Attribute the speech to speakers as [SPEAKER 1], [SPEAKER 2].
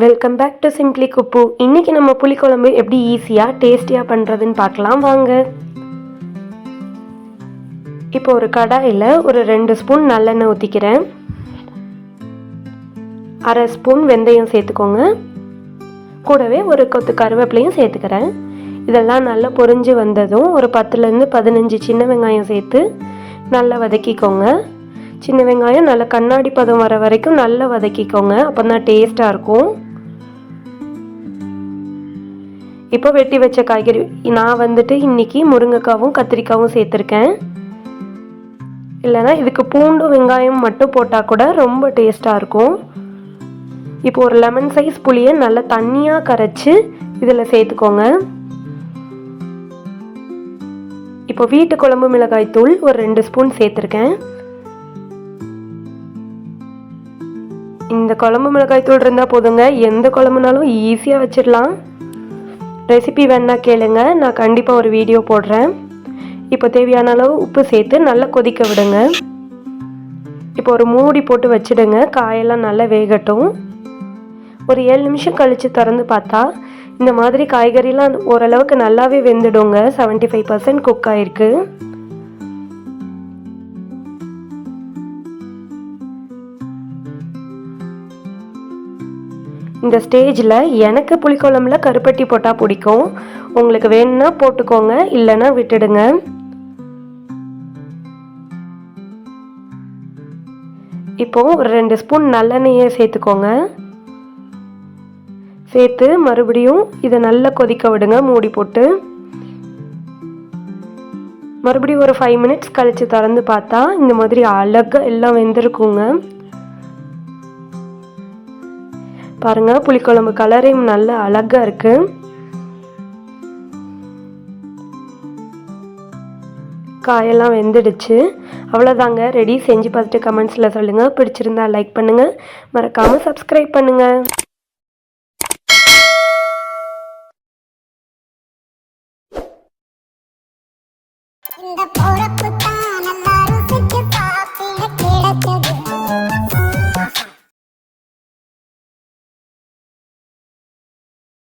[SPEAKER 1] Welcome back to simply குப்பு. இன்றைக்கி நம்ம புளிக்குழம்பு எப்படி ஈஸியாக டேஸ்டியாக பண்ணுறதுன்னு பார்க்கலாம் வாங்க. இப்போ ஒரு கடாயில் ஒரு 2 ஸ்பூன் நல்லெண்ணெய் ஊற்றிக்கிறேன். 1/2 ஸ்பூன் வெந்தயம் சேர்த்துக்கோங்க. கூடவே ஒரு கொத்து கருவேப்பிலையும் சேர்த்துக்கிறேன். இதெல்லாம் நல்லா பொரிஞ்சு வந்ததும் ஒரு 10லேருந்து 15 சின்ன வெங்காயம் சேர்த்து நல்லா வதக்கிக்கோங்க. சின்ன வெங்காயம் நல்லா கண்ணாடி பதம் வர வரைக்கும் நல்லா வதக்கிக்கோங்க, அப்போ தான் டேஸ்ட்டாக இருக்கும். இப்போ வெட்டி வச்ச காய்கறி நான் இன்றைக்கி முருங்கைக்காவும் கத்திரிக்காவும் சேர்த்துருக்கேன். இல்லைனா இதுக்கு பூண்டும் வெங்காயம் மட்டும் போட்டால் கூட ரொம்ப டேஸ்ட்டாக இருக்கும். இப்போ ஒரு லெமன் சைஸ் புளியை நல்லா தண்ணியாக கரைச்சி இதில் சேர்த்துக்கோங்க. இப்போ வீட்டு குழம்பு மிளகாய் தூள் ஒரு 2 ஸ்பூன் சேர்த்துருக்கேன். இந்த குழம்பு மிளகாய் தூள் இருந்தால் போதுங்க, எந்த குழம்புனாலும் ஈஸியாக வச்சிடலாம். ரெசிபி வேணா கேளுங்க, நான் கண்டிப்பாக ஒரு வீடியோ போடுறேன். இப்போ தேவையான அளவு உப்பு சேர்த்து நல்லா கொதிக்க விடுங்க. இப்போ ஒரு மூடி போட்டு வச்சுடுங்க, காயெல்லாம் நல்லா வேகட்டும். ஒரு 7 நிமிஷம் கழித்து திறந்து பார்த்தா இந்த மாதிரி காய்கறிலாம் ஓரளவுக்கு நல்லாவே வெந்துடுங்க. 75% குக் ஆகிருக்கு. இந்த ஸ்டேஜில் எனக்கு புளிக்குழம்புல கருப்பட்டி போட்டால் பிடிக்கும். உங்களுக்கு வேணும்னா போட்டுக்கோங்க, இல்லைன்னா விட்டுடுங்க. இப்போது ஒரு 2 ஸ்பூன் நல்லெண்ணெயை சேர்த்துக்கோங்க. சேர்த்து மறுபடியும் இதை நல்லா கொதிக்க விடுங்க மூடி போட்டு. மறுபடியும் ஒரு 5 மினிட்ஸ் கழித்து திறந்து பார்த்தா இந்த மாதிரி அழகாக எல்லாம் வெந்திருக்குங்க. பாருங்கள், புளிக்குழம்பு கலரையும் நல்ல அழகாக இருக்குது. காயெல்லாம் வெந்துடுச்சு. அவ்வளோதாங்க, ரெடி. செஞ்சு பார்த்துட்டு கமெண்ட்ஸில் சொல்லுங்கள். பிடிச்சிருந்தா லைக் பண்ணுங்கள், மறக்காமல் சப்ஸ்கிரைப் பண்ணுங்கள். இந்த